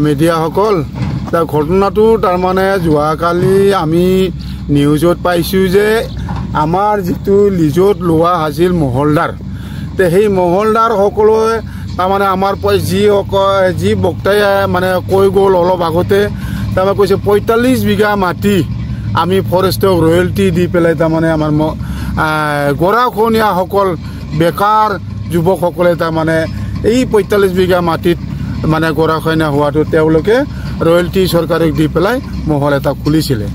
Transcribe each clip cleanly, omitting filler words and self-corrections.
media সকল ঘটনাটো তাৰমানে যোৱাকালি আমি নিউজত পাইছোঁ যে আমাৰ যেটো লিজত লোৱা আছিল মহলদাৰ তে সেই মহলদাৰ সকলোৱে তাৰমানে আমাৰ যি বক্তাই মানে কৈ গ'ল অলপ আগতে তাৰমানে কৈছে 45 বিঘা মাটি আমি ফৰেষ্টক ৰয়েলটি দি পেলাই তাৰমানে আমাৰ গৰাখনীয়া সকল বেকাৰ যুৱকসকলে তাৰমানে এই 45 বিঘা মাটিত মানে গৰাখনীয়া হোৱাটো তেওঁলোকে ৰয়েলটি চৰকাৰক দি পেলাই মহল এটা খুলিছিলে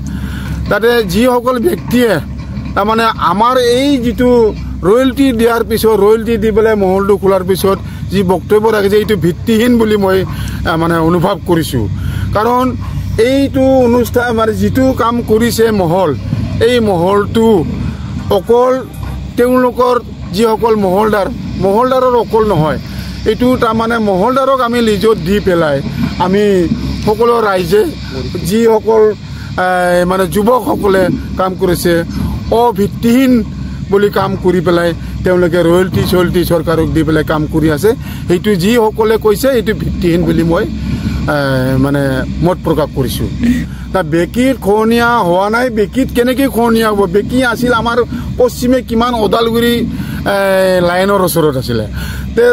তাতে যিসকল ব্যক্তিয়ে তাৰমানে আমাৰ এই যেটো ৰয়েলটি দিয়াৰ পিছত ৰয়েলটি দি পেলাই মহলটো খোলাৰ পিছত যি বক্তব্য ৰাখিছে এইটো ভিত্তিহীন বুলি মই মানে অনুভৱ কৰিছোঁ কাৰণ এইটো অনুষ্ঠান মানে যেটো কাম কৰিছে মহল এই মহলটো অকল তেওঁলোকৰ যিসকল মহলদাৰৰ অকল নহয় এইটো তাৰমানে মহলদাৰক আমি লিজত দি পেলাই আমি সকলো ৰাইজে যিসকল মানে যুৱকসকলে কাম কৰিছে অভিত্তিহীন বুলি কাম কৰি পেলাই তেওঁলোকে ৰয়েলটি চৰকাৰক দি পেলাই কাম কৰি আছে এইটো যিসকলে কৈছে এইটো ভিত্তিহীন বুলি মই মানে মত প্ৰকাশ কৰিছোঁ তা বেকিত খনীয়া হোৱা নাই বেকিত কেনেকৈ খনীয়া হ'ব বেকি আছিল আমাৰ পশ্চিমে কিমান ওদালগুৰি লাইনৰ ওচৰত আছিলে তে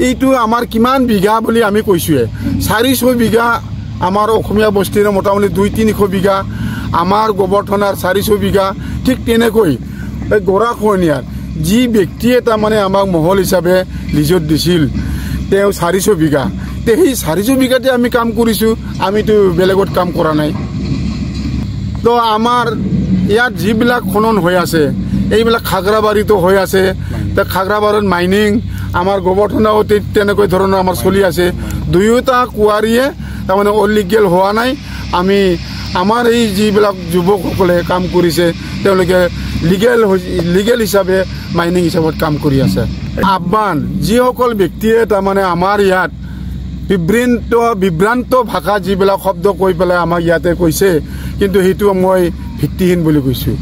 এইটো আমাৰ কিমান বিঘা বুলি আমি কৈছোঁৱে 400 বিঘা আমাৰ অসমীয়া বস্তিৰ মোটামুটি 200-300 বিঘা আমাৰ গোবৰ্ধনাৰ 400 বিঘা ঠিক তেনেকৈ এই গৰাখনীয়াৰ যি ব্যক্তিয়ে তাৰমানে আমাক মহল হিচাপে লিজত দিছিল তেওঁ 400 বিঘা তে সেই 400 বিঘাতে আমি কাম কৰিছোঁ আমিতো বেলেগত কাম কৰা নাই তো আমাৰ ইয়াত যিবিলাক খনন হৈ আছে এইবিলাক খাগৰাবাৰীতো হৈ আছে তে খাগৰাবাৰীত মাইনিং আমাৰ গোবৰ্ধনাও তেনেকৈ ধৰণৰ আমাৰ চলি আছে দুয়োটা কুৱাৰীয়ে তাৰমানে অলিগেল হোৱা নাই আমি আমাৰ এই যিবিলাক যুৱকসকলে কাম কৰিছে তেওঁলোকে লিগেল হিচাপে মাইনিং হিচাপত কাম কৰি আছে আহ্বান যিসকল ব্যক্তিয়ে তাৰমানে আমাৰ ইয়াত বিভ্ৰান্ত ভাষা যিবিলাক শব্দ কৈ পেলাই আমাক ইয়াতে কৈছে কিন্তু সেইটো মই ভিত্তিহীন বুলি কৈছোঁ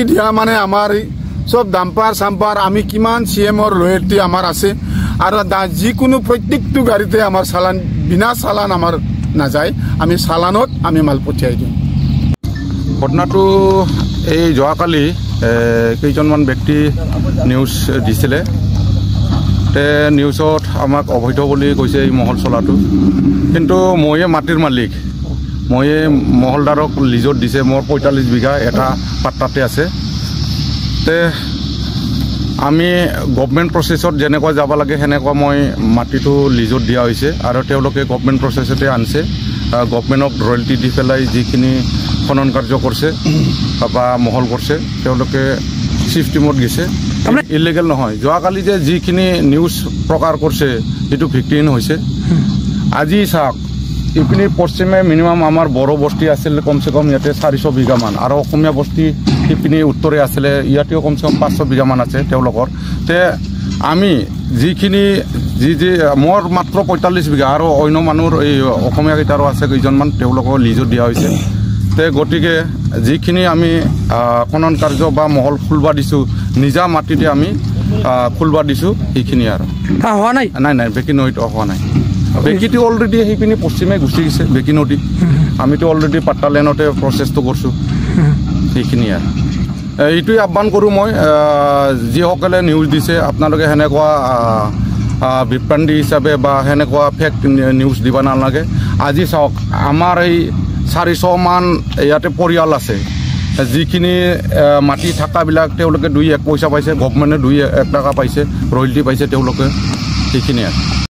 দিয়া মানে আমাৰ সব ডাম্পাৰ চাম্পাৰ আমি কিমান CMৰ ৰয়েলটি আমাৰ আছে আৰু যিকোনো প্ৰত্যেকটো গাড়ীতে আমাৰ চালান বিনা চালান আমাৰ নাযায় আমি চালানত আমি মাল পঠিয়াই দিওঁ ঘটনাটো এই যোৱাকালি কেইজনমান ব্যক্তি নিউজ দিছিলে তে নিউজত আমাক অবৈধ বুলি কৈছে এই মহল চলাটো কিন্তু ময়ে মাটিৰ মালিক ময়ে মহলদাৰক লিজত দিছে মোৰ 45 বিঘা এটা পাট্টাতে আছে তে আমি গভৰ্ণমেণ্ট প্ৰচেছত যেনেকুৱা যাব লাগে সেনেকুৱা মই মাটিটো লিজত দিয়া হৈছে আৰু তেওঁলোকে গভৰ্ণমেণ্ট প্ৰচেছতে আনছে গভৰ্ণমেণ্টক ৰয়েলটি দি পেলাই যিখিনি খনন কাৰ্য কৰিছে বা মহল কৰিছে তেওঁলোকে চিফ টিমত গৈছে ইলিগেল নহয় যোৱাকালি যে যিখিনি নিউজ প্ৰকাশ কৰিছে সেইটো ভিত্তিহীন হৈছে আজি চাওক ইপিনি পশ্চিমে মিনিমাম আমাৰ বড়ো বস্তি আছিল কমচে কম ইয়াতে 400 বিঘামান আৰু অসমীয়া বস্তি ইপিনি উত্তৰে আছিলে ইয়াতেও কমচে কম 500 বিঘামান আছে তেওঁলোকৰ তে আমি যিখিনি মোৰ মাত্ৰ 45 বিঘা আৰু অন্য মানুহৰ এই অসমীয়া কেইটাৰো আছে কেইজনমান তেওঁলোকক লিজত দিয়া হৈছে তে গতিকে যিখিনি আমি খনন কাৰ্য বা মহল খুলবা দিছোঁ নিজা মাটিতে আমি খুলবা দিছোঁ সেইখিনি আৰু হোৱা নাই নাই বেকি নদীত হোৱা নাই বেকিটো অলৰেডি সেইপিনি পশ্চিমে গুচি গৈছে বেকি নদী আমিতো অলৰেডি পাট্টা লেনতে প্ৰচেছটো কৰিছোঁ সেইখিনি আৰু এইটোৱে আহ্বান কৰোঁ মই যিসকলে নিউজ দিছে আপোনালোকে সেনেকুৱা বিভ্ৰান্তি হিচাপে বা সেনেকুৱা ফেক নিউজ দিব নালাগে আজি চাওক আমাৰ এই 400 মান ইয়াতে পৰিয়াল আছে যিখিনি মাটি থকাবিলাক তেওঁলোকে 2-1 পইচা পাইছে গভৰ্ণমেণ্টে 2-1 টকা পাইছে ৰয়েলটি পাইছে তেওঁলোকে সেইখিনি আৰু